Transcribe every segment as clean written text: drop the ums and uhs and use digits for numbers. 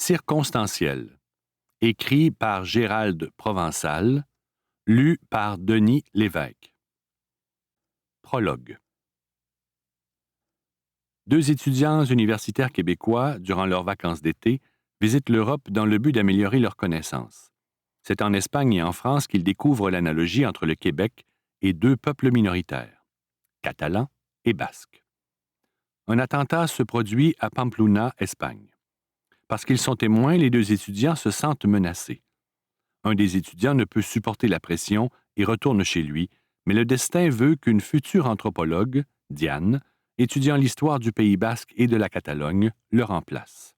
Circonstanciel, écrit par Gérald Provençal, lu par Denis Lévesque. Prologue. Deux étudiants universitaires québécois, durant leurs vacances d'été, visitent l'Europe dans le but d'améliorer leurs connaissances. C'est en Espagne et en France qu'ils découvrent l'analogie entre le Québec et deux peuples minoritaires, catalans et basques. Un attentat se produit à Pamplona, Espagne. Parce qu'ils sont témoins, les deux étudiants se sentent menacés. Un des étudiants ne peut supporter la pression et retourne chez lui, mais le destin veut qu'une future anthropologue, Diane, étudiant l'histoire du Pays basque et de la Catalogne, le remplace.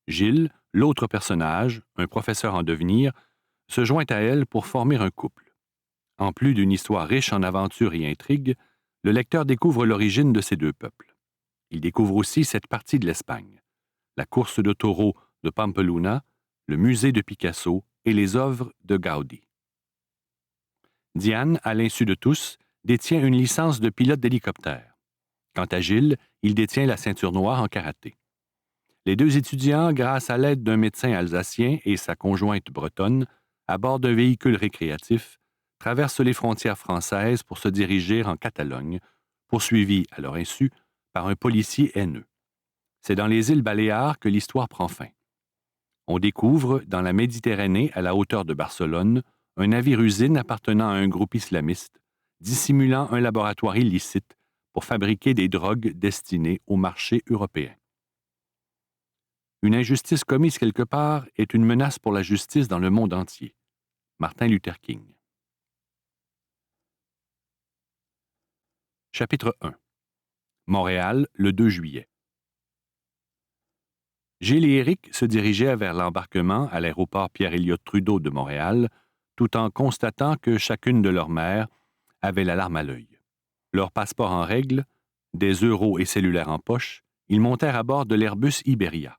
Gilles, l'autre personnage, un professeur en devenir, se joint à elle pour former un couple. En plus d'une histoire riche en aventures et intrigues, le lecteur découvre l'origine de ces deux peuples. Il découvre aussi cette partie de l'Espagne, la course de taureaux de Pamplona, le musée de Picasso et les œuvres de Gaudi. Diane, à l'insu de tous, détient une licence de pilote d'hélicoptère. Quant à Gilles, il détient la ceinture noire en karaté. Les deux étudiants, grâce à l'aide d'un médecin alsacien et sa conjointe bretonne, à bord d'un véhicule récréatif, traversent les frontières françaises pour se diriger en Catalogne, poursuivis à leur insu par un policier haineux. C'est dans les îles Baléares que l'histoire prend fin. On découvre, dans la Méditerranée, à la hauteur de Barcelone, un navire-usine appartenant à un groupe islamiste, dissimulant un laboratoire illicite pour fabriquer des drogues destinées au marché européen. Une injustice commise quelque part est une menace pour la justice dans le monde entier. Martin Luther King. Chapitre 1. Montréal, le 2 juillet. Gilles et Éric se dirigeaient vers l'embarquement à l'aéroport Pierre-Éliott Trudeau de Montréal, tout en constatant que chacune de leurs mères avait la larme à l'œil. Leur passeport en règle, des euros et cellulaires en poche, ils montèrent à bord de l'Airbus Iberia.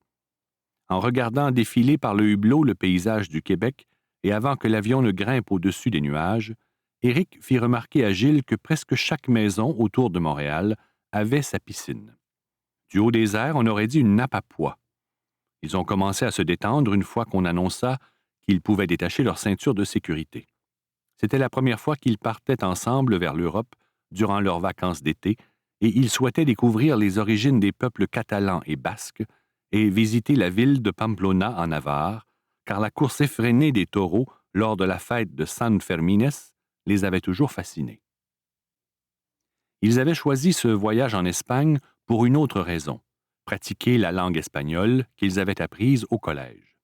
En regardant défiler par le hublot le paysage du Québec et avant que l'avion ne grimpe au-dessus des nuages, Éric fit remarquer à Gilles que presque chaque maison autour de Montréal avait sa piscine. Du haut des airs, on aurait dit une nappe à pois. Ils ont commencé à se détendre une fois qu'on annonça qu'ils pouvaient détacher leur ceinture de sécurité. C'était la première fois qu'ils partaient ensemble vers l'Europe durant leurs vacances d'été et ils souhaitaient découvrir les origines des peuples catalans et basques et visiter la ville de Pamplona en Navarre, car la course effrénée des taureaux lors de la fête de San Fermines les avait toujours fascinés. Ils avaient choisi ce voyage en Espagne pour une autre raison, pratiquer la langue espagnole qu'ils avaient apprise au collège.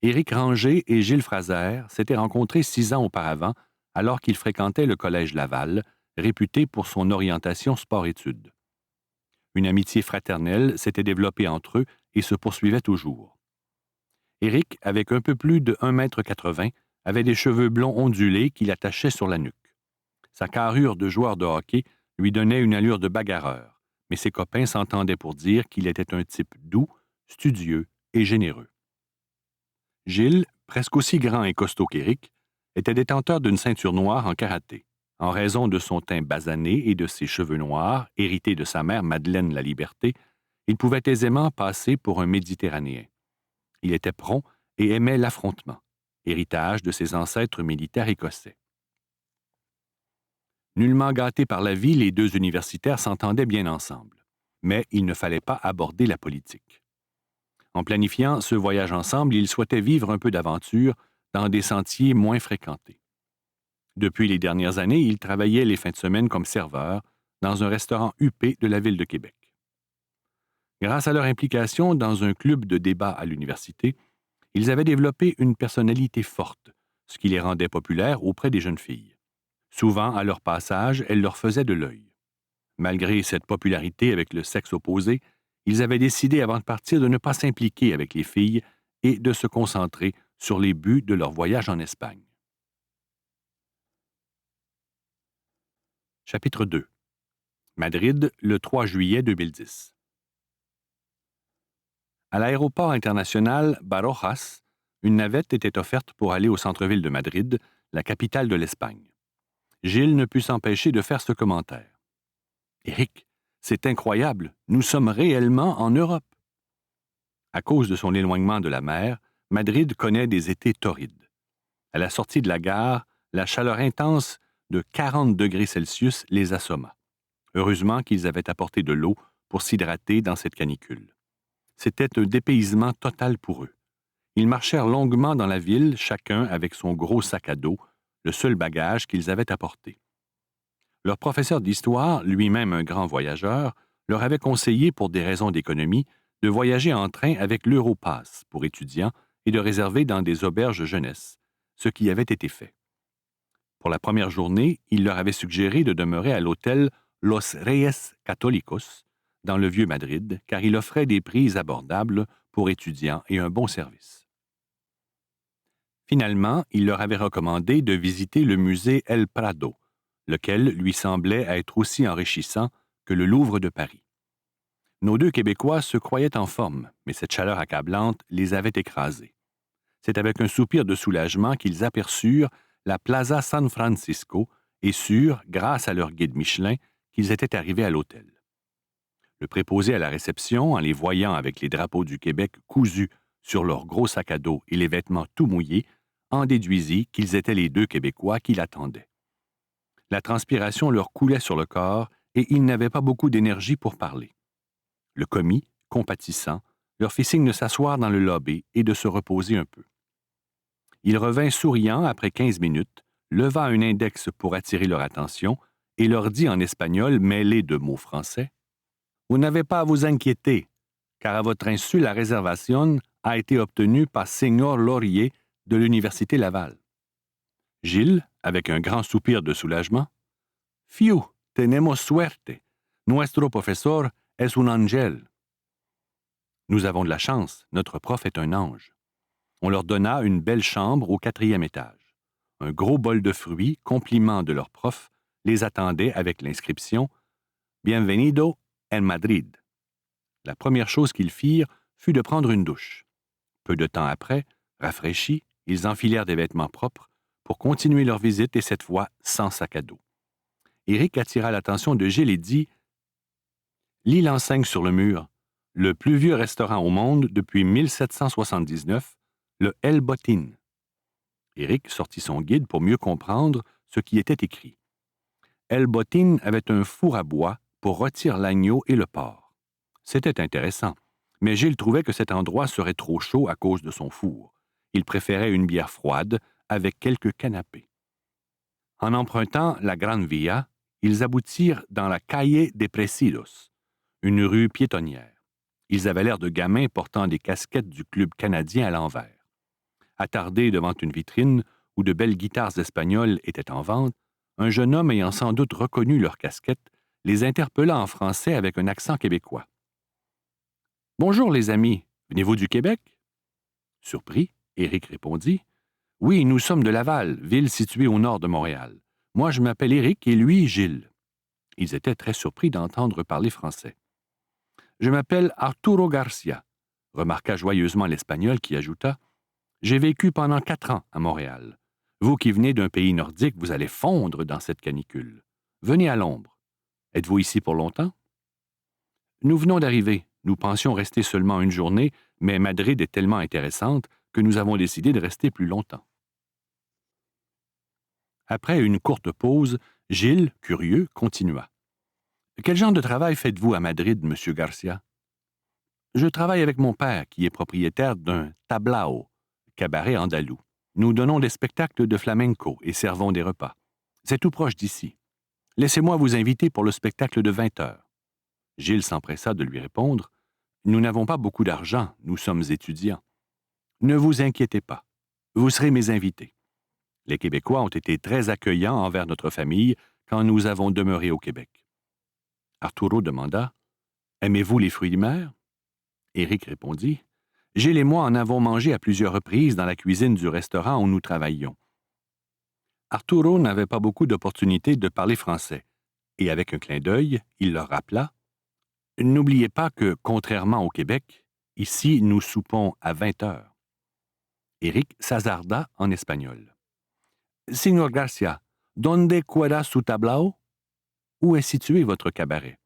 Éric Ranger et Gilles Fraser s'étaient rencontrés 6 ans auparavant, alors qu'ils fréquentaient le collège Laval, réputé pour son orientation sport-études. Une amitié fraternelle s'était développée entre eux et se poursuivait toujours. Éric, avec un peu plus de 1,80 m, avait des cheveux blonds ondulés qui l'attachaient sur la nuque. Sa carrure de joueur de hockey lui donnait une allure de bagarreur, mais ses copains s'entendaient pour dire qu'il était un type doux, studieux et généreux. Gilles, presque aussi grand et costaud qu'Éric, était détenteur d'une ceinture noire en karaté. En raison de son teint basané et de ses cheveux noirs, hérités de sa mère Madeleine La Liberté, il pouvait aisément passer pour un Méditerranéen. Il était prompt et aimait l'affrontement, héritage de ses ancêtres militaires écossais. Nullement gâtés par la vie, les deux universitaires s'entendaient bien ensemble. Mais il ne fallait pas aborder la politique. En planifiant ce voyage ensemble, ils souhaitaient vivre un peu d'aventure dans des sentiers moins fréquentés. Depuis les dernières années, ils travaillaient les fins de semaine comme serveurs dans un restaurant huppé de la ville de Québec. Grâce à leur implication dans un club de débat à l'université, ils avaient développé une personnalité forte, ce qui les rendait populaires auprès des jeunes filles. Souvent, à leur passage, elles leur faisaient de l'œil. Malgré cette popularité avec le sexe opposé, ils avaient décidé avant de partir de ne pas s'impliquer avec les filles et de se concentrer sur les buts de leur voyage en Espagne. Chapitre 2. Madrid, le 3 juillet 2010. À l'aéroport international Barajas, une navette était offerte pour aller au centre-ville de Madrid, la capitale de l'Espagne. Gilles ne put s'empêcher de faire ce commentaire. « Éric, c'est incroyable, nous sommes réellement en Europe. » À cause de son éloignement de la mer, Madrid connaît des étés torrides. À la sortie de la gare, la chaleur intense de 40 degrés Celsius les assomma. Heureusement qu'ils avaient apporté de l'eau pour s'hydrater dans cette canicule. C'était un dépaysement total pour eux. Ils marchèrent longuement dans la ville, chacun avec son gros sac à dos, le seul bagage qu'ils avaient apporté. Leur professeur d'histoire, lui-même un grand voyageur, leur avait conseillé, pour des raisons d'économie, de voyager en train avec l'Europass pour étudiants et de réserver dans des auberges jeunesse, ce qui avait été fait. Pour la première journée, il leur avait suggéré de demeurer à l'hôtel Los Reyes Católicos, dans le vieux Madrid, car il offrait des prix abordables pour étudiants et un bon service. Finalement, il leur avait recommandé de visiter le musée El Prado, lequel lui semblait être aussi enrichissant que le Louvre de Paris. Nos deux Québécois se croyaient en forme, mais cette chaleur accablante les avait écrasés. C'est avec un soupir de soulagement qu'ils aperçurent la Plaza San Francisco et surent, grâce à leur guide Michelin, qu'ils étaient arrivés à l'hôtel. Le préposé à la réception, en les voyant avec les drapeaux du Québec cousus sur leurs gros sacs à dos et les vêtements tout mouillés, en déduisit qu'ils étaient les deux Québécois qui l'attendaient. La transpiration leur coulait sur le corps et ils n'avaient pas beaucoup d'énergie pour parler. Le commis, compatissant, leur fit signe de s'asseoir dans le lobby et de se reposer un peu. Il revint souriant après 15 minutes, leva un index pour attirer leur attention et leur dit en espagnol mêlé de mots français: « Vous n'avez pas à vous inquiéter, car à votre insu, la réservation a été obtenue par Señor Laurier de l'Université Laval. » Gilles, avec un grand soupir de soulagement: « Fiu, tenemos suerte. Nuestro profesor es un ángel. » Nous avons de la chance, notre prof est un ange. On leur donna une belle chambre au 4e étage. Un gros bol de fruits, compliment de leur prof, les attendait avec l'inscription « Bienvenido en Madrid ». La première chose qu'ils firent fut de prendre une douche. Peu de temps après, rafraîchis, ils enfilèrent des vêtements propres pour continuer leur visite et cette fois sans sac à dos. Éric attira l'attention de Gilles et dit: « Lis l'enseigne sur le mur. Le plus vieux restaurant au monde depuis 1779, le El Botín. » Éric sortit son guide pour mieux comprendre ce qui était écrit. El Botín avait un four à bois pour rôtir l'agneau et le porc. C'était intéressant, mais Gilles trouvait que cet endroit serait trop chaud à cause de son four. Il préférait une bière froide avec quelques canapés. En empruntant la Gran Via, ils aboutirent dans la Calle de Presidos, une rue piétonnière. Ils avaient l'air de gamins portant des casquettes du club canadien à l'envers. Attardés devant une vitrine où de belles guitares espagnoles étaient en vente, un jeune homme ayant sans doute reconnu leurs casquettes les interpella en français avec un accent québécois. « Bonjour les amis, venez-vous du Québec? » Surpris, Éric répondit: « Oui, nous sommes de Laval, ville située au nord de Montréal. Moi, je m'appelle Éric et lui, Gilles. » Ils étaient très surpris d'entendre parler français. « Je m'appelle Arturo Garcia, » remarqua joyeusement l'Espagnol qui ajouta: « J'ai vécu pendant 4 ans à Montréal. Vous qui venez d'un pays nordique, vous allez fondre dans cette canicule. Venez à l'ombre. Êtes-vous ici pour longtemps? » « Nous venons d'arriver. Nous pensions rester seulement une journée, mais Madrid est tellement intéressante que nous avons décidé de rester plus longtemps. » Après une courte pause, Gilles, curieux, continua. « Quel genre de travail faites-vous à Madrid, Monsieur Garcia? »« Je travaille avec mon père, qui est propriétaire d'un tablao, cabaret andalou. Nous donnons des spectacles de flamenco et servons des repas. C'est tout proche d'ici. Laissez-moi vous inviter pour le spectacle de 20 heures. » Gilles s'empressa de lui répondre: « Nous n'avons pas beaucoup d'argent, nous sommes étudiants. »« Ne vous inquiétez pas, vous serez mes invités. Les Québécois ont été très accueillants envers notre famille quand nous avons demeuré au Québec. » Arturo demanda: « Aimez-vous les fruits de mer? » Éric répondit: « Gilles et moi en avons mangé à plusieurs reprises dans la cuisine du restaurant où nous travaillions. » Arturo n'avait pas beaucoup d'opportunités de parler français, et avec un clin d'œil, il leur rappela: « N'oubliez pas que, contrairement au Québec, ici nous soupons à 20 heures. » Éric s'hasarda en espagnol. « Señor Garcia, ¿dónde queda su tablao? » Où est situé votre cabaret?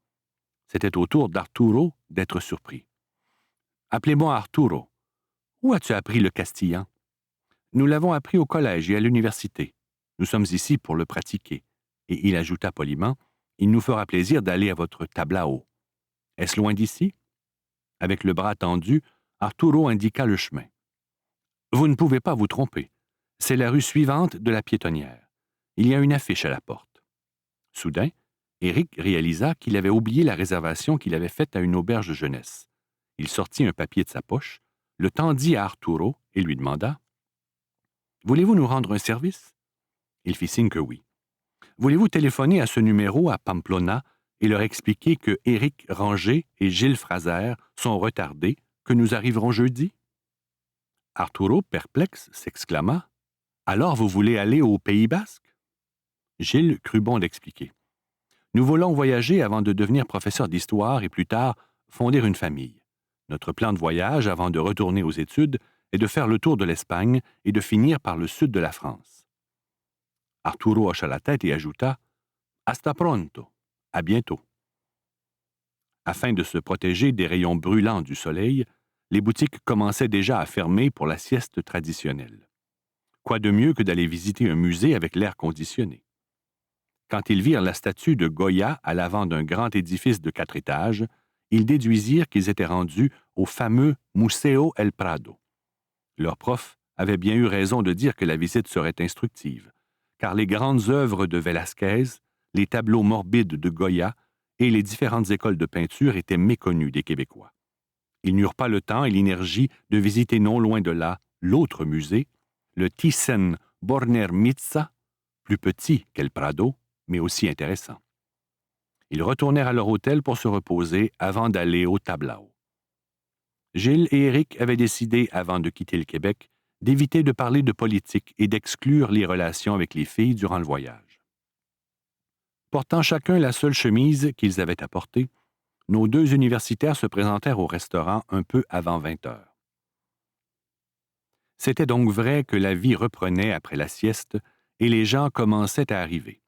C'était au tour d'Arturo d'être surpris. Appelez-moi Arturo. Où as-tu appris le castillan? Nous l'avons appris au collège et à l'université. Nous sommes ici pour le pratiquer. Et il ajouta poliment, il nous fera plaisir d'aller à votre tablao. Est-ce loin d'ici? Avec le bras tendu, Arturo indiqua le chemin. Vous ne pouvez pas vous tromper. C'est la rue suivante de la piétonnière. Il y a une affiche à la porte. Soudain, Éric réalisa qu'il avait oublié la réservation qu'il avait faite à une auberge jeunesse. Il sortit un papier de sa poche, le tendit à Arturo et lui demanda « Voulez-vous nous rendre un service? » Il fit signe que oui. « Voulez-vous téléphoner à ce numéro à Pamplona et leur expliquer que Éric Ranger et Gilles Fraser sont retardés, que nous arriverons jeudi? » Arturo, perplexe, s'exclama « Alors vous voulez aller au Pays basque? » Gilles crut bon d'expliquer. « Nous voulons voyager avant de devenir professeur d'histoire et plus tard fonder une famille. Notre plan de voyage avant de retourner aux études est de faire le tour de l'Espagne et de finir par le sud de la France. » Arturo hocha la tête et ajouta « Hasta pronto, à bientôt. » Afin de se protéger des rayons brûlants du soleil, les boutiques commençaient déjà à fermer pour la sieste traditionnelle. Quoi de mieux que d'aller visiter un musée avec l'air conditionné? Quand ils virent la statue de Goya à l'avant d'un grand édifice de 4 étages, ils déduisirent qu'ils étaient rendus au fameux Museo El Prado. Leur prof avait bien eu raison de dire que la visite serait instructive, car les grandes œuvres de Velázquez, les tableaux morbides de Goya et les différentes écoles de peinture étaient méconnues des Québécois. Ils n'eurent pas le temps et l'énergie de visiter non loin de là l'autre musée, le Thyssen-Bornemisza, plus petit qu'El Prado, mais aussi intéressant. Ils retournèrent à leur hôtel pour se reposer avant d'aller au tablao. Gilles et Éric avaient décidé, avant de quitter le Québec, d'éviter de parler de politique et d'exclure les relations avec les filles durant le voyage. Portant chacun la seule chemise qu'ils avaient apportée, nos 2 universitaires se présentèrent au restaurant un peu avant 20 heures. C'était donc vrai que la vie reprenait après la sieste et les gens commençaient à arriver.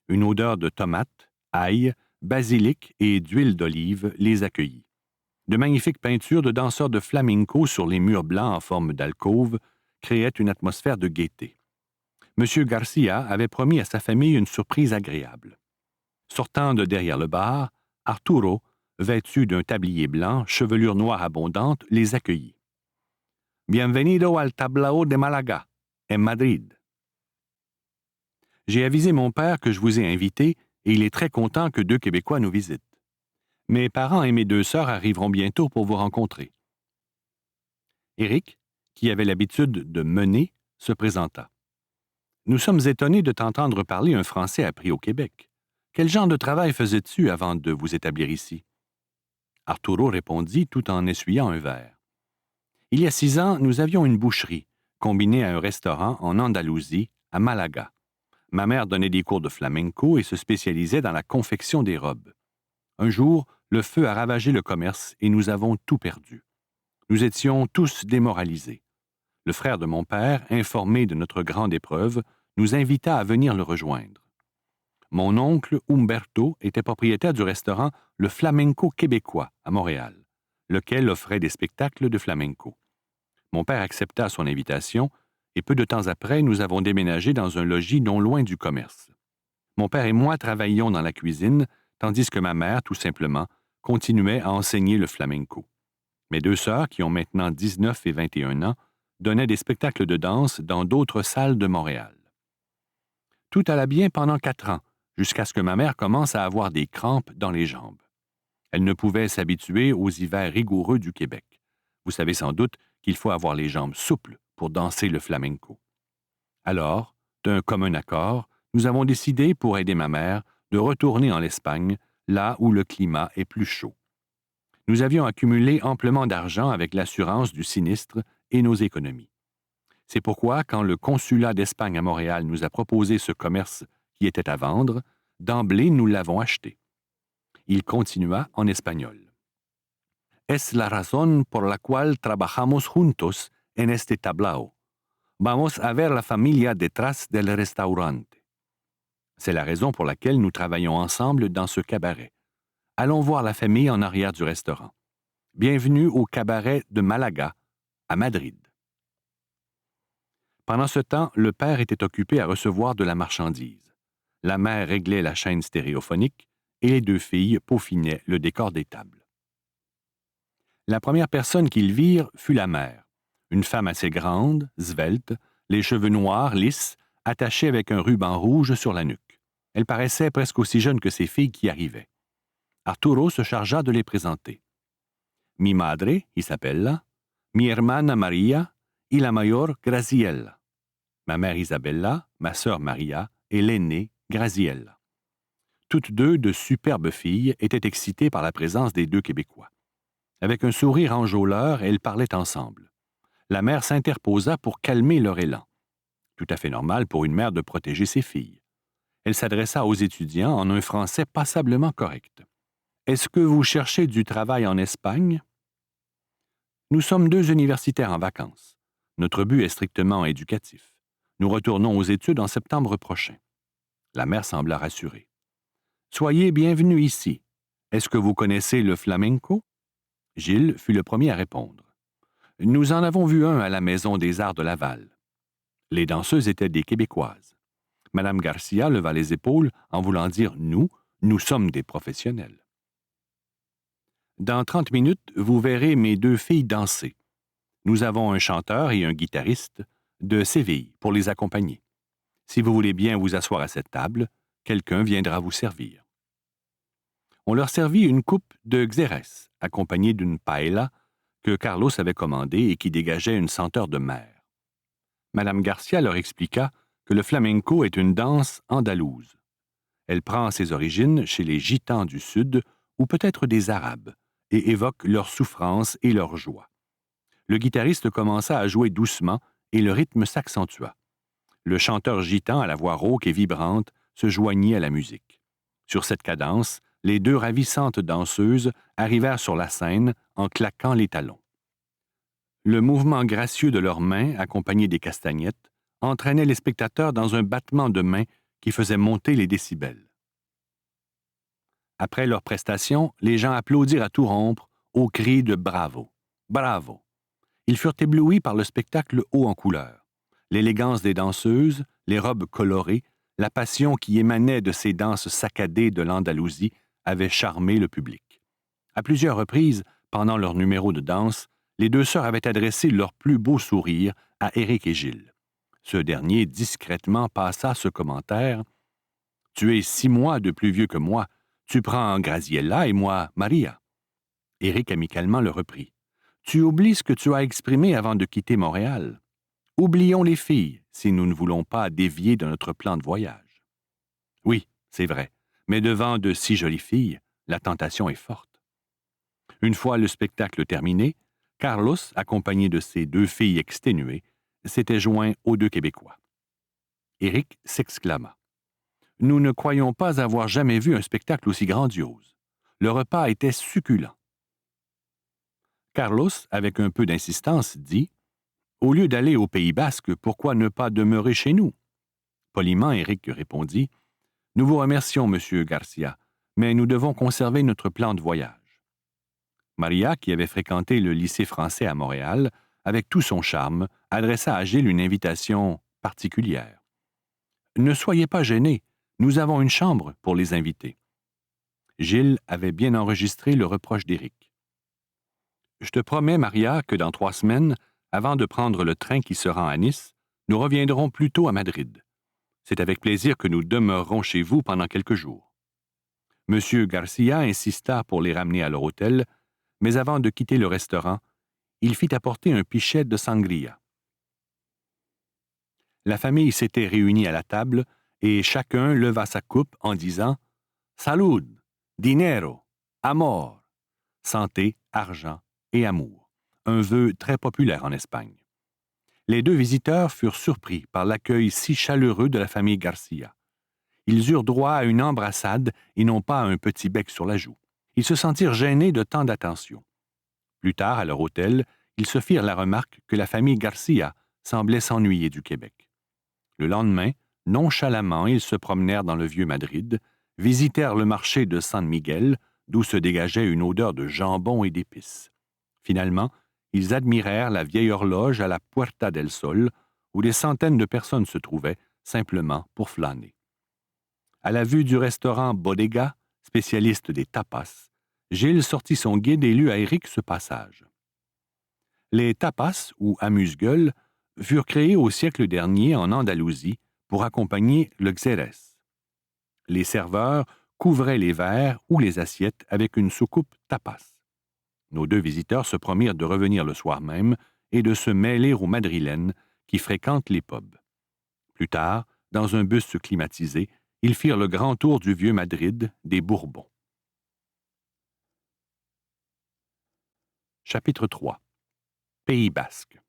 Une odeur de tomates, ail, basilic et d'huile d'olive les accueillit. De magnifiques peintures de danseurs de flamenco sur les murs blancs en forme d'alcôve créaient une atmosphère de gaieté. M. Garcia avait promis à sa famille une surprise agréable. Sortant de derrière le bar, Arturo, vêtu d'un tablier blanc, chevelure noire abondante, les accueillit. « Bienvenido al tablao de Malaga, en Madrid. » J'ai avisé mon père que je vous ai invité et il est très content que 2 Québécois nous visitent. Mes parents et mes 2 sœurs arriveront bientôt pour vous rencontrer. Éric, qui avait l'habitude de mener, se présenta. « Nous sommes étonnés de t'entendre parler un français appris au Québec. Quel genre de travail faisais-tu avant de vous établir ici? » Arturo répondit tout en essuyant un verre. « Il y a 6 ans, nous avions une boucherie, combinée à un restaurant en Andalousie, à Malaga. Ma mère donnait des cours de flamenco et se spécialisait dans la confection des robes. Un jour, le feu a ravagé le commerce et nous avons tout perdu. Nous étions tous démoralisés. Le frère de mon père, informé de notre grande épreuve, nous invita à venir le rejoindre. Mon oncle Umberto était propriétaire du restaurant Le Flamenco québécois à Montréal, lequel offrait des spectacles de flamenco. Mon père accepta son invitation et peu de temps après, nous avons déménagé dans un logis non loin du commerce. Mon père et moi travaillions dans la cuisine, tandis que ma mère, tout simplement, continuait à enseigner le flamenco. Mes 2 sœurs, qui ont maintenant 19 et 21 ans, donnaient des spectacles de danse dans d'autres salles de Montréal. Tout alla bien pendant 4 ans, jusqu'à ce que ma mère commence à avoir des crampes dans les jambes. Elle ne pouvait s'habituer aux hivers rigoureux du Québec. Vous savez sans doute qu'il faut avoir les jambes souples pour danser le flamenco. Alors, d'un commun accord, nous avons décidé, pour aider ma mère, de retourner en Espagne, là où le climat est plus chaud. Nous avions accumulé amplement d'argent avec l'assurance du sinistre et nos économies. C'est pourquoi, quand le consulat d'Espagne à Montréal nous a proposé ce commerce qui était à vendre, d'emblée nous l'avons acheté. Il continua en espagnol. Es la razón por la cual trabajamos juntos en este tablao. Vamos a ver la familia detrás del restaurante. C'est la raison pour laquelle nous travaillons ensemble dans ce cabaret. Allons voir la famille en arrière du restaurant. Bienvenue au cabaret de Malaga, à Madrid. Pendant ce temps, le père était occupé à recevoir de la marchandise. La mère réglait la chaîne stéréophonique et les deux filles peaufinaient le décor des tables. La première personne qu'ils virent fut la mère, une femme assez grande, svelte, les cheveux noirs, lisses, attachés avec un ruban rouge sur la nuque. Elle paraissait presque aussi jeune que ses filles qui arrivaient. Arturo se chargea de les présenter. Mi madre, Isabella, mi hermana Maria y la mayor Graciela. Ma mère Isabella, ma sœur Maria et l'aînée Graciela. Toutes deux, de superbes filles, étaient excitées par la présence des deux Québécois. Avec un sourire enjôleur, elles parlaient ensemble. La mère s'interposa pour calmer leur élan. Tout à fait normal pour une mère de protéger ses filles. Elle s'adressa aux étudiants en un français passablement correct. « Est-ce que vous cherchez du travail en Espagne? » Nous sommes deux universitaires en vacances. Notre but est strictement éducatif. Nous retournons aux études en septembre prochain. La mère sembla rassurée. « Soyez bienvenus ici. Est-ce que vous connaissez le flamenco? » Gilles fut le premier à répondre. « Nous en avons vu un à la Maison des Arts de Laval. » Les danseuses étaient des Québécoises. Madame Garcia leva les épaules en voulant dire « nous sommes des professionnels. » Dans 30 minutes, vous verrez mes deux filles danser. Nous avons un chanteur et un guitariste de Séville pour les accompagner. Si vous voulez bien vous asseoir à cette table, quelqu'un viendra vous servir. On leur servit une coupe de xérès, accompagnée d'une paella que Carlos avait commandée et qui dégageait une senteur de mer. Madame Garcia leur expliqua que le flamenco est une danse andalouse. Elle prend ses origines chez les Gitans du Sud ou peut-être des Arabes et évoque leur souffrance et leur joie. Le guitariste commença à jouer doucement et le rythme s'accentua. Le chanteur gitan à la voix rauque et vibrante se joignit à la musique. Sur cette cadence, les deux ravissantes danseuses arrivèrent sur la scène en claquant les talons. Le mouvement gracieux de leurs mains, accompagné des castagnettes, entraînait les spectateurs dans un battement de mains qui faisait monter les décibels. Après leur prestation, les gens applaudirent à tout rompre au cri de « Bravo! Bravo! » Ils furent éblouis par le spectacle haut en couleurs. L'élégance des danseuses, les robes colorées, la passion qui émanait de ces danses saccadées de l'Andalousie avaient charmé le public. À plusieurs reprises, pendant leur numéro de danse, les deux sœurs avaient adressé leur plus beau sourire à Éric et Gilles. Ce dernier discrètement passa ce commentaire. « Tu es 6 mois de plus vieux que moi. Tu prends Graciela et moi Maria. » Éric amicalement le reprit. « Tu oublies ce que tu as exprimé avant de quitter Montréal. Oublions les filles si nous ne voulons pas dévier de notre plan de voyage. » Oui, c'est vrai, mais devant de si jolies filles, la tentation est forte. Une fois le spectacle terminé, Carlos, accompagné de ses deux filles exténuées, s'était joint aux deux Québécois. Éric s'exclama. « Nous ne croyons pas avoir jamais vu un spectacle aussi grandiose. Le repas était succulent. » Carlos, avec un peu d'insistance, dit « Au lieu d'aller au Pays basque, pourquoi ne pas demeurer chez nous? » Poliment, Éric répondit « Nous vous remercions, Monsieur Garcia, mais nous devons conserver notre plan de voyage. » Maria, qui avait fréquenté le lycée français à Montréal, avec tout son charme, adressa à Gilles une invitation particulière. « Ne soyez pas gênés, nous avons une chambre pour les invités. » Gilles avait bien enregistré le reproche d'Éric. « Je te promets, Maria, que dans 3 semaines, avant de prendre le train qui se rend à Nice, nous reviendrons plus tôt à Madrid. C'est avec plaisir que nous demeurerons chez vous pendant quelques jours. » Monsieur Garcia insista pour les ramener à leur hôtel, mais avant de quitter le restaurant, il fit apporter un pichet de sangria. La famille s'était réunie à la table et chacun leva sa coupe en disant « Salud, dinero, amor » santé, argent et amour, un vœu très populaire en Espagne. Les deux visiteurs furent surpris par l'accueil si chaleureux de la famille Garcia. Ils eurent droit à une embrassade et non pas à un petit bec sur la joue. Ils se sentirent gênés de tant d'attention. Plus tard, à leur hôtel, ils se firent la remarque que la famille Garcia semblait s'ennuyer du Québec. Le lendemain, nonchalamment, ils se promenèrent dans le vieux Madrid, visitèrent le marché de San Miguel, d'où se dégageait une odeur de jambon et d'épices. Finalement, ils admirèrent la vieille horloge à la Puerta del Sol, où des centaines de personnes se trouvaient, simplement pour flâner. À la vue du restaurant Bodega, spécialiste des tapas, Gilles sortit son guide et lut à Éric ce passage. Les tapas, ou amuse-gueules, furent créés au siècle dernier en Andalousie pour accompagner le xérès. Les serveurs couvraient les verres ou les assiettes avec une soucoupe tapas. Nos deux visiteurs se promirent de revenir le soir même et de se mêler aux madrilènes qui fréquentent les pubs. Plus tard, dans un bus climatisé, ils firent le grand tour du vieux Madrid des Bourbons. Chapitre 3. Pays basque.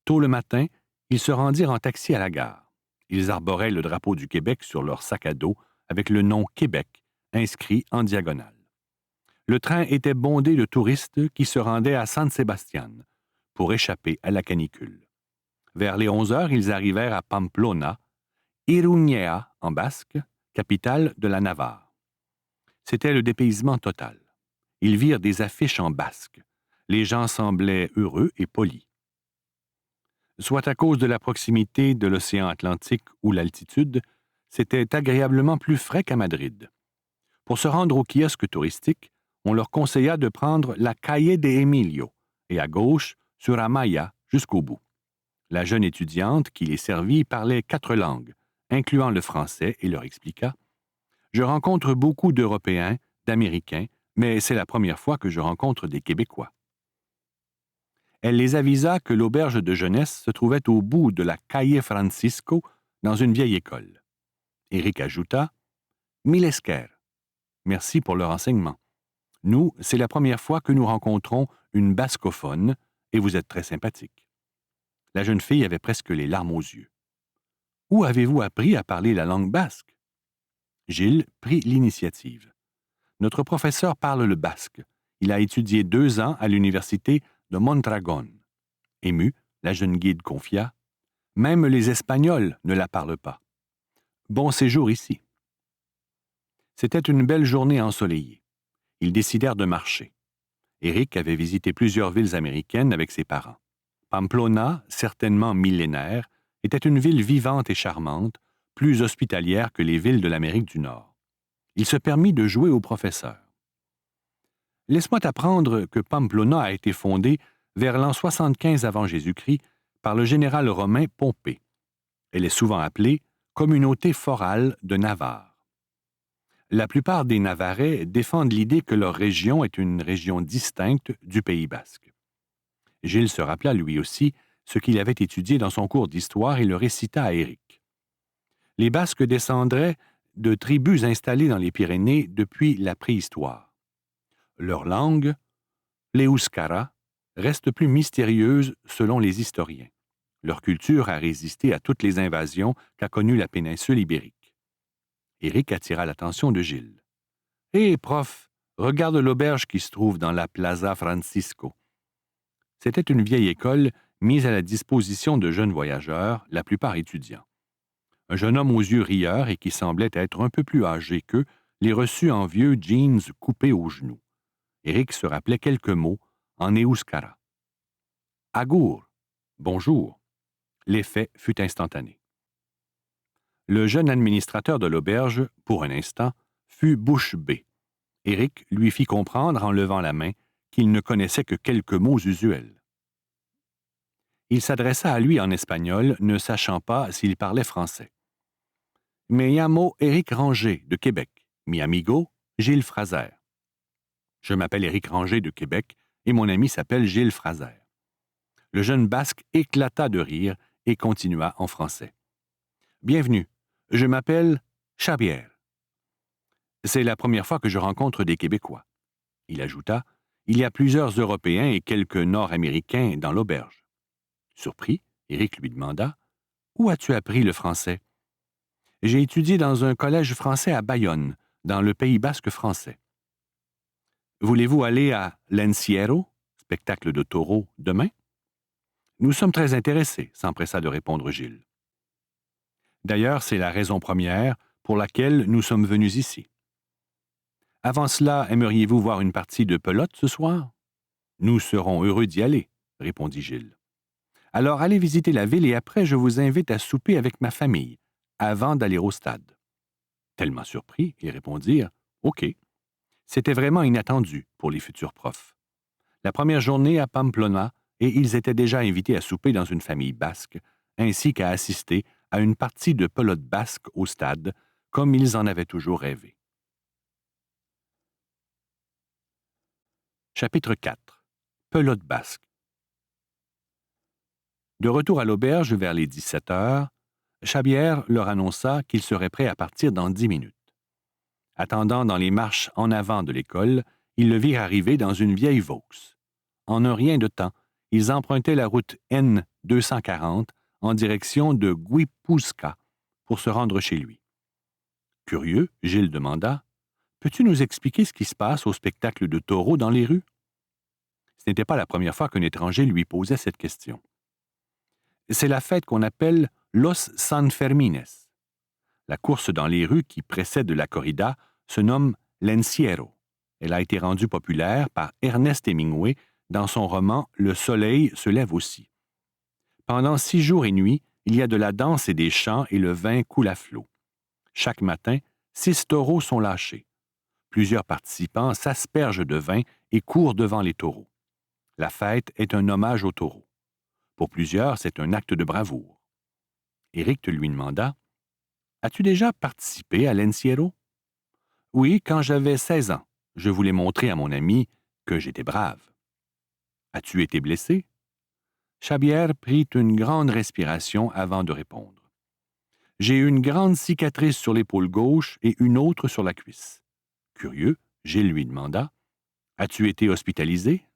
Tôt le matin, ils se rendirent en taxi à la gare. Ils arboraient le drapeau du Québec sur leur sac à dos avec le nom Québec inscrit en diagonale. Le train était bondé de touristes qui se rendaient à San Sebastián pour échapper à la canicule. Vers les 11 heures, ils arrivèrent à Pamplona, Iruñea en basque, capitale de la Navarre. C'était le dépaysement total. Ils virent des affiches en basque. Les gens semblaient heureux et polis. Soit à cause de la proximité de l'océan Atlantique ou l'altitude, c'était agréablement plus frais qu'à Madrid. Pour se rendre au kiosque touristique, on leur conseilla de prendre la Calle de Emilio et à gauche sur Amaya jusqu'au bout. La jeune étudiante qui les servit parlait 4 langues, incluant le français, et leur expliqua « Je rencontre beaucoup d'Européens, d'Américains, mais c'est la première fois que je rencontre des Québécois. » Elle les avisa que l'auberge de jeunesse se trouvait au bout de la Calle Francisco, dans une vieille école. Éric ajouta « Milesker. Merci pour le renseignement. Nous, c'est la première fois que nous rencontrons une bascophone et vous êtes très sympathique. » La jeune fille avait presque les larmes aux yeux. « Où avez-vous appris à parler la langue basque? » Gilles prit l'initiative. « Notre professeur parle le basque. Il a étudié 2 ans à l'université de Mondragón. » Émue, la jeune guide confia « Même les Espagnols ne la parlent pas. Bon séjour ici. » C'était une belle journée ensoleillée. Ils décidèrent de marcher. Éric avait visité plusieurs villes américaines avec ses parents. Pamplona, certainement millénaire, était une ville vivante et charmante, plus hospitalière que les villes de l'Amérique du Nord. Il se permit de jouer au professeur. « Laisse-moi t'apprendre que Pamplona a été fondée vers l'an 75 avant Jésus-Christ par le général romain Pompée. Elle est souvent appelée Communauté forale de Navarre. La plupart des Navarrais défendent l'idée que leur région est une région distincte du Pays basque. » Gilles se rappela lui aussi ce qu'il avait étudié dans son cours d'histoire et le récita à Éric. Les Basques descendraient de tribus installées dans les Pyrénées depuis la préhistoire. Leur langue, l'euskara, reste plus mystérieuse selon les historiens. Leur culture a résisté à toutes les invasions qu'a connues la péninsule ibérique. Éric attira l'attention de Gilles. « Hé, prof, regarde l'auberge qui se trouve dans la Plaza Francisco. » C'était une vieille école mise à la disposition de jeunes voyageurs, la plupart étudiants. Un jeune homme aux yeux rieurs et qui semblait être un peu plus âgé qu'eux les reçut en vieux jeans coupés aux genoux. Éric se rappelait quelques mots en euskara. « Agour, bonjour. » L'effet fut instantané. Le jeune administrateur de l'auberge, pour un instant, fut bouche bée. Éric lui fit comprendre en levant la main qu'il ne connaissait que quelques mots usuels. Il s'adressa à lui en espagnol, ne sachant pas s'il parlait français. « Me llamo Éric Ranger, de Québec. Mi amigo, Gilles Fraser. » « Je m'appelle Éric Ranger de Québec et mon ami s'appelle Gilles Fraser. » Le jeune Basque éclata de rire et continua en français. « Bienvenue, je m'appelle Xavier. C'est la première fois que je rencontre des Québécois. » Il ajouta, « Il y a plusieurs Européens et quelques Nord-Américains dans l'auberge. » Surpris, Éric lui demanda, « Où as-tu appris le français? » « J'ai étudié dans un collège français à Bayonne, dans le Pays basque français. » « Voulez-vous aller à l'Encierro, spectacle de taureaux, demain? » « Nous sommes très intéressés, » s'empressa de répondre Gilles. « D'ailleurs, c'est la raison première pour laquelle nous sommes venus ici. » Avant cela, aimeriez-vous voir une partie de pelote ce soir? Nous serons heureux d'y aller, répondit Gilles. Alors allez visiter la ville et après je vous invite à souper avec ma famille, avant d'aller au stade. Tellement surpris, ils répondirent « OK ». C'était vraiment inattendu pour les futurs profs. La première journée à Pamplona, et ils étaient déjà invités à souper dans une famille basque, ainsi qu'à assister à une partie de pelote basque au stade, comme ils en avaient toujours rêvé. Chapitre 4. Pelote basque. De retour à l'auberge vers les 17 heures, Chabière leur annonça qu'il serait prêt à partir dans 10 minutes. Attendant dans les marches en avant de l'école, ils le virent arriver dans une vieille Vaux. En un rien de temps, ils empruntaient la route N240 en direction de Guipusca pour se rendre chez lui. Curieux, Gilles demanda « Peux-tu nous expliquer ce qui se passe au spectacle de taureaux dans les rues? » Ce n'était pas la première fois qu'un étranger lui posait cette question. « C'est la fête qu'on appelle Los Sanfermines. La course dans les rues qui précède la corrida se nomme l'Encierro. Elle a été rendue populaire par Ernest Hemingway dans son roman « Le soleil se lève aussi ». Pendant 6 jours et nuits, il y a de la danse et des chants et le vin coule à flot. Chaque matin, 6 taureaux sont lâchés. Plusieurs participants s'aspergent de vin et courent devant les taureaux. La fête est un hommage aux taureaux. Pour plusieurs, c'est un acte de bravoure. Éric lui demanda « As-tu déjà participé à l'Encierro? » « Oui, quand j'avais 16 ans. Je voulais montrer à mon ami que j'étais brave. »« As-tu été blessé? » Chabière prit une grande respiration avant de répondre. « J'ai une grande cicatrice sur l'épaule gauche et une autre sur la cuisse. » Curieux, Gilles lui demanda « As-tu été hospitalisé? »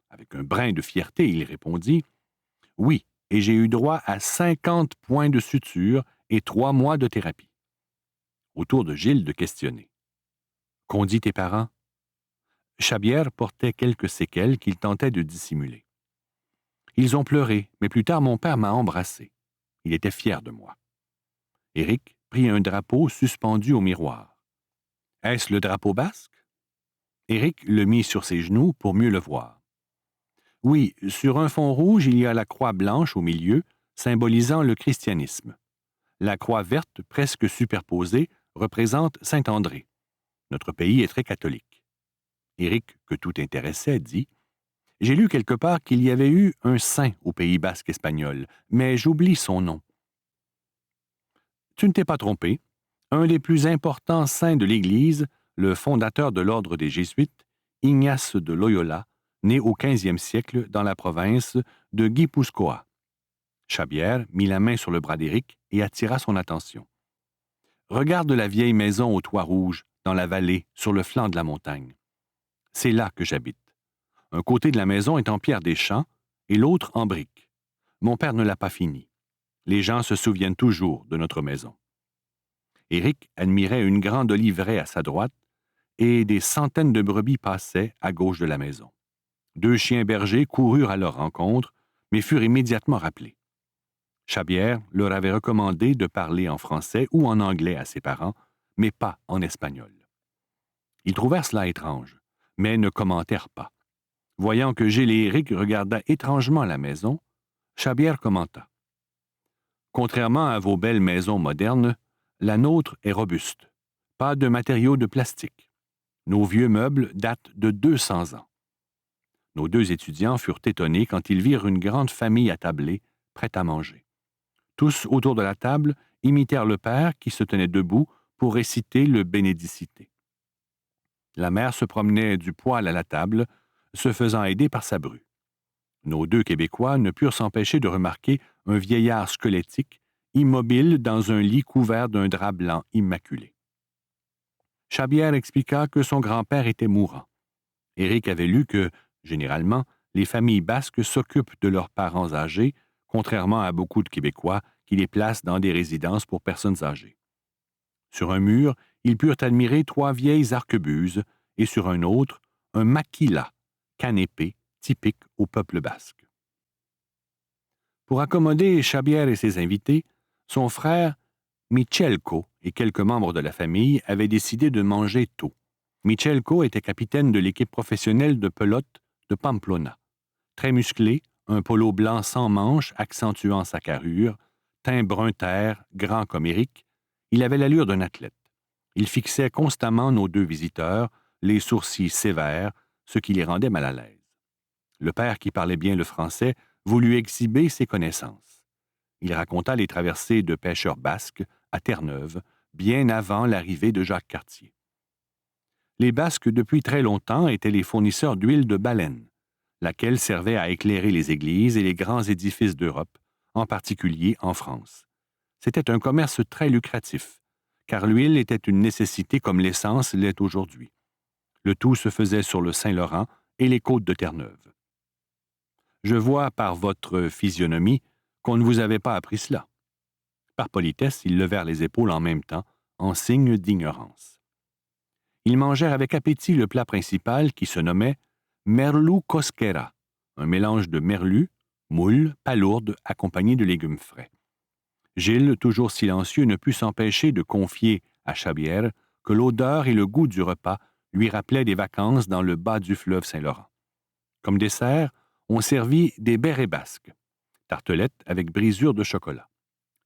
Avec un brin de fierté, il répondit « Oui, et j'ai eu droit à 50 points de suture et 3 mois de thérapie. » Au tour de Gilles de questionner. « Qu'ont dit tes parents? » Chabière portait quelques séquelles qu'il tentait de dissimuler. « Ils ont pleuré, mais plus tard mon père m'a embrassé. Il était fier de moi. » Éric prit un drapeau suspendu au miroir. « Est-ce le drapeau basque? » Éric le mit sur ses genoux pour mieux le voir. « Oui, sur un fond rouge, il y a la croix blanche au milieu, symbolisant le christianisme. La croix verte, presque superposée, représente Saint-André. Notre pays est très catholique. » Éric, que tout intéressait, dit « J'ai lu quelque part qu'il y avait eu un saint au Pays basque espagnol, mais j'oublie son nom. » Tu ne t'es pas trompé. Un des plus importants saints de l'Église, le fondateur de l'ordre des Jésuites, Ignace de Loyola, né au 15e siècle dans la province de Guipúzcoa. Chabière mit la main sur le bras d'Éric et attira son attention. « Regarde la vieille maison au toit rouge, dans la vallée, sur le flanc de la montagne. C'est là que j'habite. Un côté de la maison est en pierre des champs et l'autre en briques. Mon père ne l'a pas fini. Les gens se souviennent toujours de notre maison. » Éric admirait une grande oliveraie à sa droite et des centaines de brebis passaient à gauche de la maison. 2 chiens bergers coururent à leur rencontre, mais furent immédiatement rappelés. Chabière leur avait recommandé de parler en français ou en anglais à ses parents, mais pas en espagnol. Ils trouvèrent cela étrange, mais ne commentèrent pas. Voyant que Gilles et Éric regardaient étrangement la maison, Chabière commenta. « Contrairement à vos belles maisons modernes, la nôtre est robuste. Pas de matériaux de plastique. Nos vieux meubles datent de 200 ans. » Nos 2 étudiants furent étonnés quand ils virent une grande famille attablée, prête à manger. Tous autour de la table imitèrent le père qui se tenait debout pour réciter le Bénédicité. La mère se promenait du poêle à la table, se faisant aider par sa bru. Nos 2 Québécois ne purent s'empêcher de remarquer un vieillard squelettique, immobile dans un lit couvert d'un drap blanc immaculé. Chabière expliqua que son grand-père était mourant. Éric avait lu que, généralement, les familles basques s'occupent de leurs parents âgés, contrairement à beaucoup de Québécois qui les placent dans des résidences pour personnes âgées. Sur un mur, ils purent admirer 3 vieilles arquebuses et sur un autre, un maquila, canépé, typique au peuple basque. Pour accommoder Chabière et ses invités, son frère Michelko et quelques membres de la famille avaient décidé de manger tôt. Michelko était capitaine de l'équipe professionnelle de pelote de Pamplona. Très musclé, un polo blanc sans manches accentuant sa carrure, teint brun terre, grand comme Éric, il avait l'allure d'un athlète. Il fixait constamment nos deux visiteurs, les sourcils sévères, ce qui les rendait mal à l'aise. Le père, qui parlait bien le français, voulut exhiber ses connaissances. Il raconta les traversées de pêcheurs basques à Terre-Neuve, bien avant l'arrivée de Jacques Cartier. Les Basques, depuis très longtemps, étaient les fournisseurs d'huile de baleine, laquelle servait à éclairer les églises et les grands édifices d'Europe, en particulier en France. C'était un commerce très lucratif, car l'huile était une nécessité comme l'essence l'est aujourd'hui. Le tout se faisait sur le Saint-Laurent et les côtes de Terre-Neuve. Je vois par votre physionomie qu'on ne vous avait pas appris cela. Par politesse, ils levèrent les épaules en même temps, en signe d'ignorance. Ils mangèrent avec appétit le plat principal qui se nommait merlu cosquera, un mélange de merlu, moule, palourde, accompagné de légumes frais. Gilles, toujours silencieux, ne put s'empêcher de confier à Chabière que l'odeur et le goût du repas lui rappelaient des vacances dans le bas du fleuve Saint-Laurent. Comme dessert, on servit des bérets basques, tartelettes avec brisure de chocolat.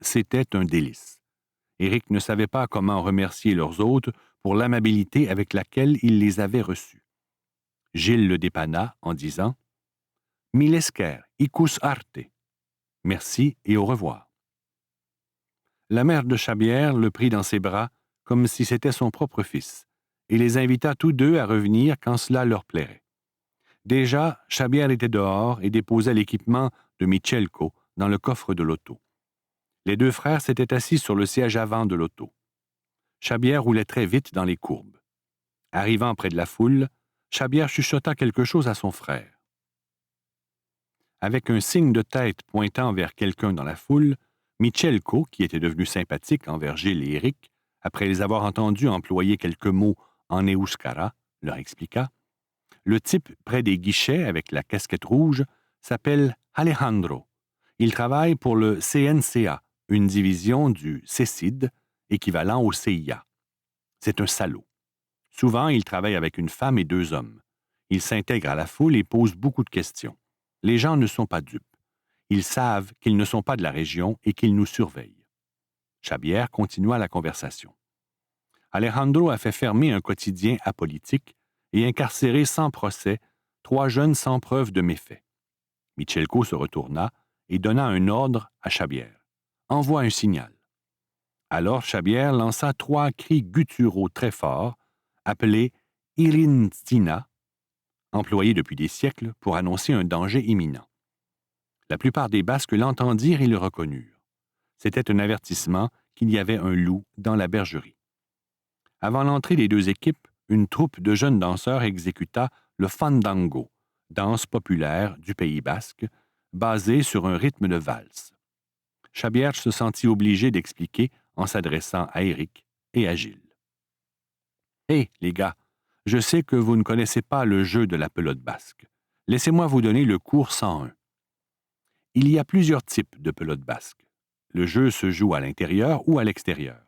C'était un délice. Éric ne savait pas comment remercier leurs hôtes pour l'amabilité avec laquelle ils les avaient reçus. Gilles le dépanna en disant « Milesker, icus arte » merci et au revoir. La mère de Chabière le prit dans ses bras comme si c'était son propre fils et les invita tous deux à revenir quand cela leur plairait. Déjà, Chabière était dehors et déposait l'équipement de Michelko dans le coffre de l'auto. Les deux frères s'étaient assis sur le siège avant de l'auto. Chabière roulait très vite dans les courbes. Arrivant près de la foule, Chabière chuchota quelque chose à son frère. Avec un signe de tête pointant vers quelqu'un dans la foule, Michelko, qui était devenu sympathique envers Gilles et Éric, après les avoir entendus employer quelques mots en euskara, leur expliqua « Le type près des guichets avec la casquette rouge s'appelle Alejandro. Il travaille pour le CNCA, une division du CECID, équivalent au CIA. C'est un salaud. Souvent, il travaille avec une femme et 2 hommes. Il s'intègre à la foule et pose beaucoup de questions. Les gens ne sont pas dupes. Ils savent qu'ils ne sont pas de la région et qu'ils nous surveillent. » Chabière continua la conversation. Alejandro a fait fermer un quotidien apolitique et incarcérer sans procès 3 jeunes sans preuve de méfaits. Michelko se retourna et donna un ordre à Chabière. « Envoie un signal. » Alors Chabière lança 3 cris gutturaux très forts, appelés Irinstina, employés depuis des siècles pour annoncer un danger imminent. La plupart des Basques l'entendirent et le reconnurent. C'était un avertissement qu'il y avait un loup dans la bergerie. Avant l'entrée des 2 équipes, une troupe de jeunes danseurs exécuta le fandango, danse populaire du Pays basque, basée sur un rythme de valse. Chabière se sentit obligé d'expliquer en s'adressant à Éric et à Gilles. « Hé, les gars, je sais que vous ne connaissez pas le jeu de la pelote basque. Laissez-moi vous donner le cours 101. Il y a plusieurs types de pelote basque. Le jeu se joue à l'intérieur ou à l'extérieur.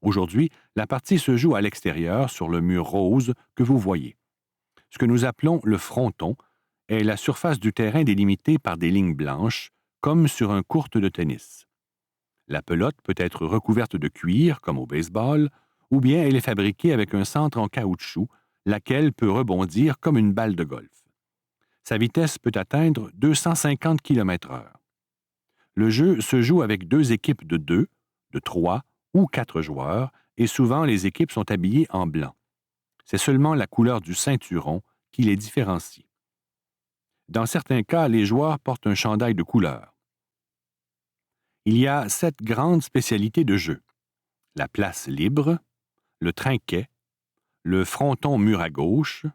Aujourd'hui, la partie se joue à l'extérieur sur le mur rose que vous voyez. Ce que nous appelons le fronton est la surface du terrain délimitée par des lignes blanches, comme sur un court de tennis. La pelote peut être recouverte de cuir, comme au baseball, ou bien elle est fabriquée avec un centre en caoutchouc, laquelle peut rebondir comme une balle de golf. Sa vitesse peut atteindre 250 km/h. Le jeu se joue avec 2 équipes de 2, de 3 ou 4 joueurs, et souvent les équipes sont habillées en blanc. C'est seulement la couleur du ceinturon qui les différencie. Dans certains cas, les joueurs portent un chandail de couleur. Il y a 7 grandes spécialités de jeu. La place libre, le trinquet, le fronton mur à gauche,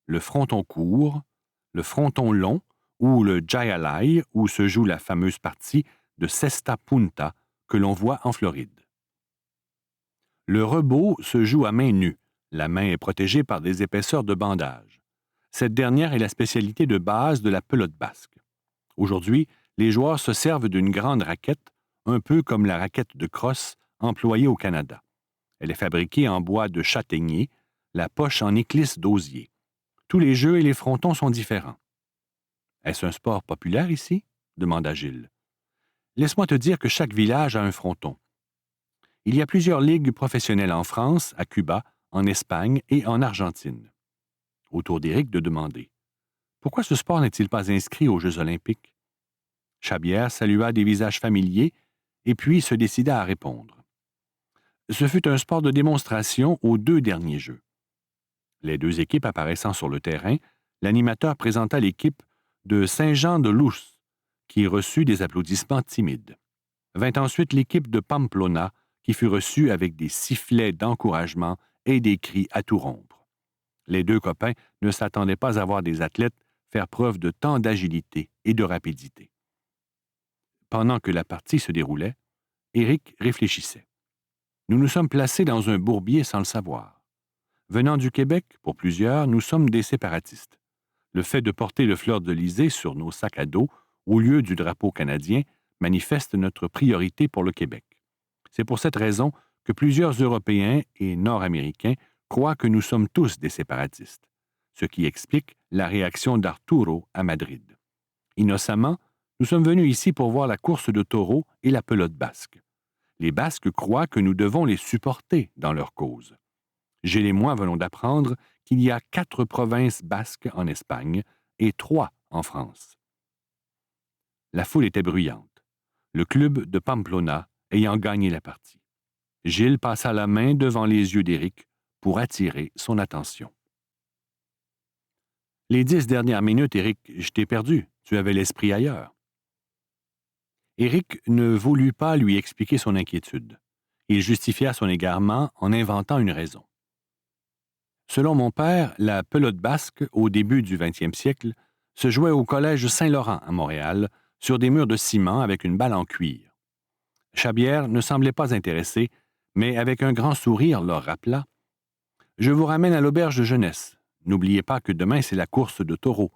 le fronton court, le fronton long ou le jayalai où se joue la fameuse partie de cesta punta que l'on voit en Floride. Le rebot se joue à main nue. La main est protégée par des épaisseurs de bandage. Cette dernière est la spécialité de base de la pelote basque. Aujourd'hui, les joueurs se servent d'une grande raquette, un peu comme la raquette de crosse employée au Canada. Elle est fabriquée en bois de châtaignier, la poche en éclisse d'osier. Tous les jeux et les frontons sont différents. Est-ce un sport populaire ici? Demanda Gilles. Laisse-moi te dire que chaque village a un fronton. Il y a plusieurs ligues professionnelles en France, à Cuba, en Espagne et en Argentine. Au tour d'Éric de demander. Pourquoi ce sport n'est-il pas inscrit aux Jeux olympiques? Chabière salua des visages familiers et puis se décida à répondre. Ce fut un sport de démonstration aux 2 derniers Jeux. Les 2 équipes apparaissant sur le terrain, l'animateur présenta l'équipe de Saint-Jean-de-Luz, qui reçut des applaudissements timides. Vint ensuite l'équipe de Pamplona, qui fut reçue avec des sifflets d'encouragement et des cris à tout rompre. Les 2 copains ne s'attendaient pas à voir des athlètes faire preuve de tant d'agilité et de rapidité. Pendant que la partie se déroulait, Éric réfléchissait. Nous nous sommes placés dans un bourbier sans le savoir. Venant du Québec, pour plusieurs, nous sommes des séparatistes. Le fait de porter le fleur-de-lysée sur nos sacs à dos au lieu du drapeau canadien manifeste notre priorité pour le Québec. C'est pour cette raison que plusieurs Européens et Nord-Américains croient que nous sommes tous des séparatistes, ce qui explique la réaction d'Arturo à Madrid. Innocemment, nous sommes venus ici pour voir la course de taureaux et la pelote basque. Les Basques croient que nous devons les supporter dans leur cause. Gilles et moi venons d'apprendre qu'il y a 4 provinces basques en Espagne et 3 en France. La foule était bruyante, le club de Pamplona ayant gagné la partie. Gilles passa la main devant les yeux d'Éric pour attirer son attention. Les 10 dernières minutes, Éric, je t'ai perdu. Tu avais l'esprit ailleurs. Éric ne voulut pas lui expliquer son inquiétude. Il justifia son égarement en inventant une raison. Selon mon père, la pelote basque, au début du 20e siècle, se jouait au collège Saint-Laurent à Montréal, sur des murs de ciment avec une balle en cuir. Chabière ne semblait pas intéressé, mais avec un grand sourire leur rappela « Je vous ramène à l'auberge de jeunesse. N'oubliez pas que demain c'est la course de taureaux.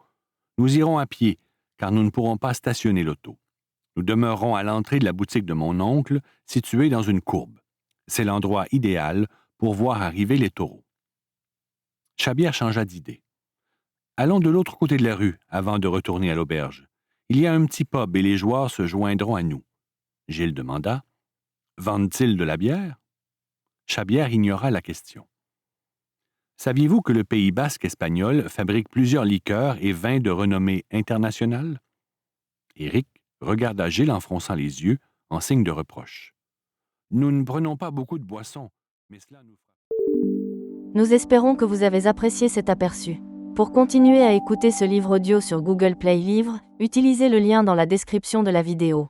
Nous irons à pied, car nous ne pourrons pas stationner l'auto. Nous demeurerons à l'entrée de la boutique de mon oncle, située dans une courbe. C'est l'endroit idéal pour voir arriver les taureaux. » Chabière changea d'idée. « Allons de l'autre côté de la rue avant de retourner à l'auberge. Il y a un petit pub et les joueurs se joindront à nous. » Gilles demanda. « Vendent-ils de la bière? » Chabière ignora la question. « Saviez-vous que le Pays basque espagnol fabrique plusieurs liqueurs et vins de renommée internationale? » Éric regarda Gilles en fronçant les yeux, en signe de reproche. « Nous ne prenons pas beaucoup de boissons, mais cela nous fera... » Nous espérons que vous avez apprécié cet aperçu. Pour continuer à écouter ce livre audio sur Google Play Livres, utilisez le lien dans la description de la vidéo.